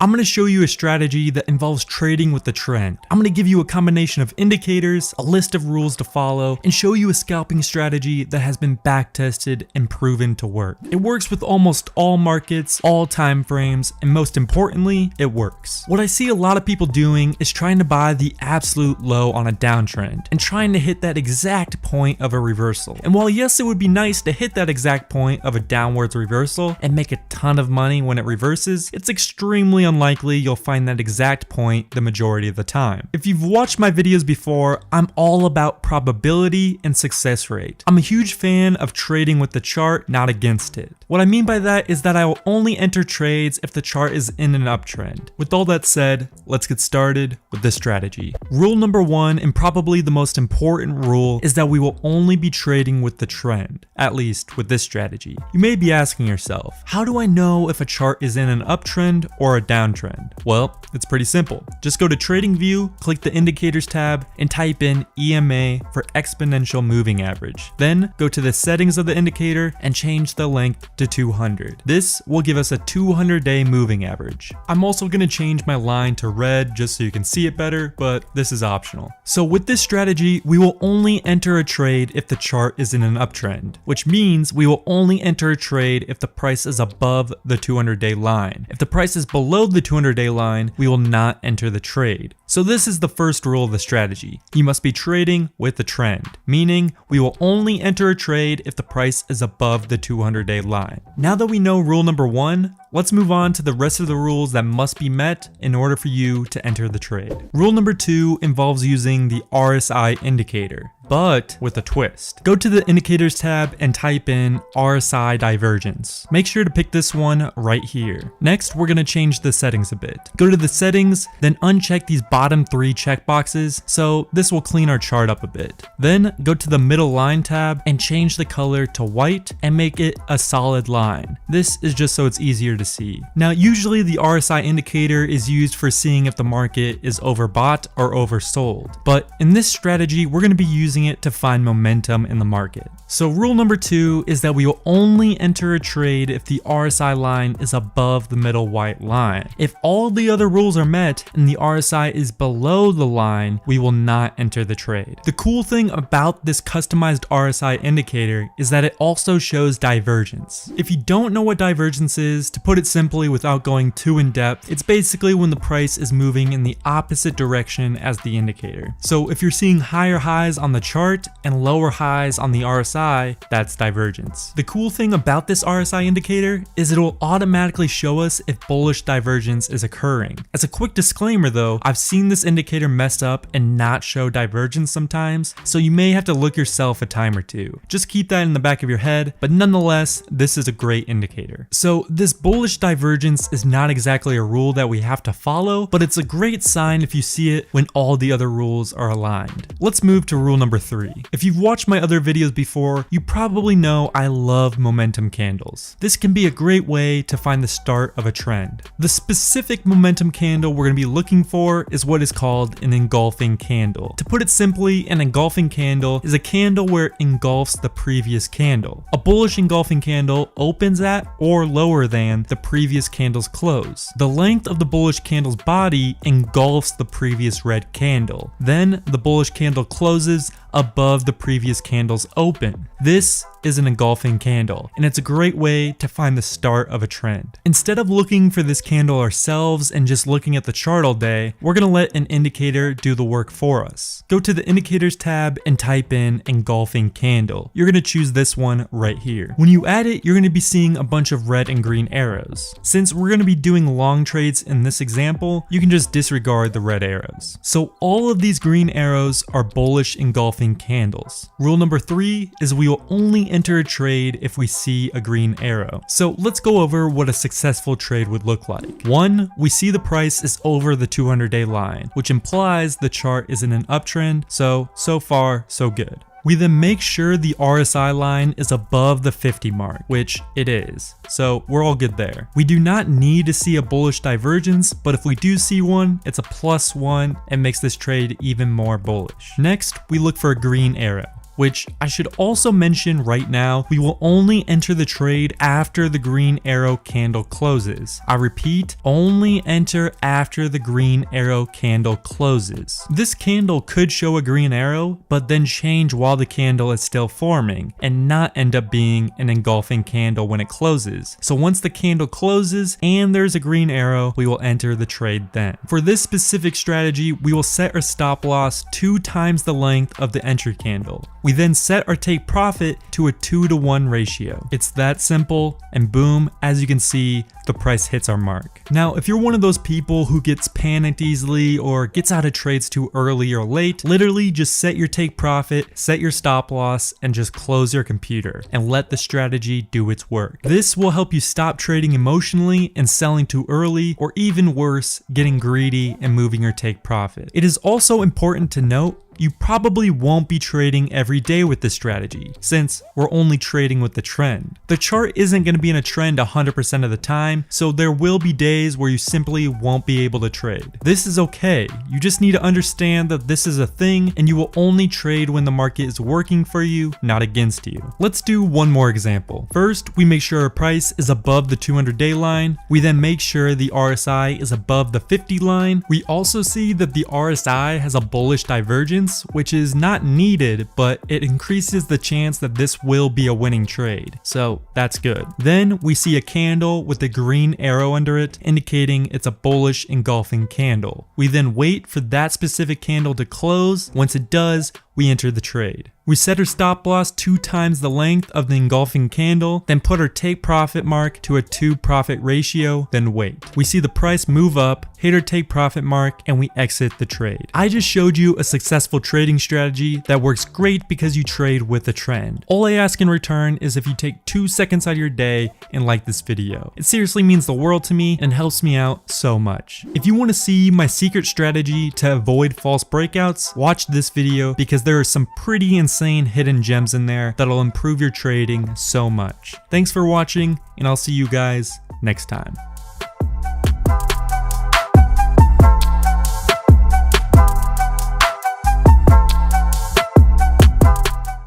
I'm going to show you a strategy that involves trading with the trend. I'm going to give you a combination of indicators, a list of rules to follow, and show you a scalping strategy that has been back tested and proven to work. It works with almost all markets, all time frames, and most importantly, it works. What I see a lot of people doing is trying to buy the absolute low on a downtrend and trying to hit that exact point of a reversal. And while yes, it would be nice to hit that exact point of a downwards reversal and make a ton of money when it reverses, it's extremely unlikely you'll find that exact point the majority of the time. If you've watched my videos before, I'm all about probability and success rate. I'm a huge fan of trading with the chart, not against it. What I mean by that is that I will only enter trades if the chart is in an uptrend. With all that said, let's get started with this strategy. Rule number one, and probably the most important rule, is that we will only be trading with the trend, at least with this strategy. You may be asking yourself, how do I know if a chart is in an uptrend or a downtrend? Well, it's pretty simple. Just go to TradingView, click the Indicators tab, and type in EMA for Exponential Moving Average. Then go to the settings of the indicator and change the length to 200. This will give us a 200-day moving average. I'm also going to change my line to red just so you can see it better, but this is optional. So with this strategy, we will only enter a trade if the chart is in an uptrend, which means we will only enter a trade if the price is above the 200-day line. If the price is below the 200-day line, we will not enter the trade. So this is the first rule of the strategy. You must be trading with the trend, meaning we will only enter a trade if the price is above the 200-day line. Now that we know rule number one, let's move on to the rest of the rules that must be met in order for you to enter the trade. Rule number two involves using the RSI indicator, but with a twist. Go to the Indicators tab and type in RSI divergence. Make sure to pick this one right here. Next, we're going to change the settings a bit. Go to the settings, then uncheck these bottom three checkboxes, so this will clean our chart up a bit. Then go to the middle line tab and change the color to white and make it a solid line. This is just so it's easier to see. Now, usually the RSI indicator is used for seeing if the market is overbought or oversold, but in this strategy, we're going to be using it to find momentum in the market. So rule number two is that we will only enter a trade if the RSI line is above the middle white line. If all the other rules are met and the RSI is below the line, we will not enter the trade. The cool thing about this customized RSI indicator is that it also shows divergence. If you don't know what divergence is, to put it simply without going too in depth, it's basically when the price is moving in the opposite direction as the indicator. So if you're seeing higher highs on the chart and lower highs on the RSI, that's divergence. The cool thing about this RSI indicator is it will automatically show us if bullish divergence is occurring. As a quick disclaimer though, I've seen this indicator mess up and not show divergence sometimes, so you may have to look yourself a time or two. Just keep that in the back of your head, but nonetheless, this is a great indicator. So this bullish divergence is not exactly a rule that we have to follow, but it's a great sign if you see it when all the other rules are aligned. Let's move to rule number three. If you've watched my other videos before, you probably know I love momentum candles. This can be a great way to find the start of a trend. The specific momentum candle we're going to be looking for is what is called an engulfing candle. To put it simply, an engulfing candle is a candle where it engulfs the previous candle. A bullish engulfing candle opens at or lower than the previous candle's close. The length of the bullish candle's body engulfs the previous red candle. Then the bullish candle closes above the previous candle's open. This is an engulfing candle, and it's a great way to find the start of a trend. Instead of looking for this candle ourselves and just looking at the chart all day, we're going to let an indicator do the work for us. Go to the Indicators tab and type in engulfing candle. You're going to choose this one right here. When you add it, you're going to be seeing a bunch of red and green arrows. Since we're going to be doing long trades in this example, you can just disregard the red arrows. So all of these green arrows are bullish engulfing candles. Rule number three is we will only enter a trade if we see a green arrow. So let's go over what a successful trade would look like. One, we see the price is over the 200-day line, which implies the chart is in an uptrend, so far, so good. We then make sure the RSI line is above the 50 mark, which it is, so we're all good there. We do not need to see a bullish divergence, but if we do see one, it's a +1 and makes this trade even more bullish. Next, we look for a green arrow. which I should also mention right now, we will only enter the trade after the green arrow candle closes. I repeat, only enter after the green arrow candle closes. This candle could show a green arrow, but then change while the candle is still forming and not end up being an engulfing candle when it closes. So once the candle closes and there's a green arrow, we will enter the trade then. For this specific strategy, we will set our stop loss 2 times the length of the entry candle. We then set our take profit to a 2-to-1 ratio. It's that simple, and boom, as you can see, the price hits our mark. Now, if you're one of those people who gets panicked easily or gets out of trades too early or late, literally just set your take profit, set your stop loss, and just close your computer and let the strategy do its work. This will help you stop trading emotionally and selling too early, or even worse, getting greedy and moving your take profit. It is also important to note you probably won't be trading every day with this strategy, since we're only trading with the trend. The chart isn't going to be in a trend 100% of the time, so there will be days where you simply won't be able to trade. This is okay, you just need to understand that this is a thing and you will only trade when the market is working for you, not against you. Let's do one more example. First, we make sure our price is above the 200-day line. We then make sure the RSI is above the 50 line. We also see that the RSI has a bullish divergence, which is not needed, but it increases the chance that this will be a winning trade. So that's good. Then we see a candle with a green arrow under it, indicating it's a bullish engulfing candle. We then wait for that specific candle to close. Once it does, we enter the trade. We set our stop loss 2 times the length of the engulfing candle, then put our take profit mark to a 2 profit ratio, then wait. We see the price move up, hit our take profit mark, and we exit the trade. I just showed you a successful trading strategy that works great because you trade with a trend. All I ask in return is if you take 2 seconds out of your day and like this video. It seriously means the world to me and helps me out so much. If you want to see my secret strategy to avoid false breakouts, watch this video because there are some pretty insane hidden gems in there that'll improve your trading so much. Thanks for watching, and I'll see you guys next time.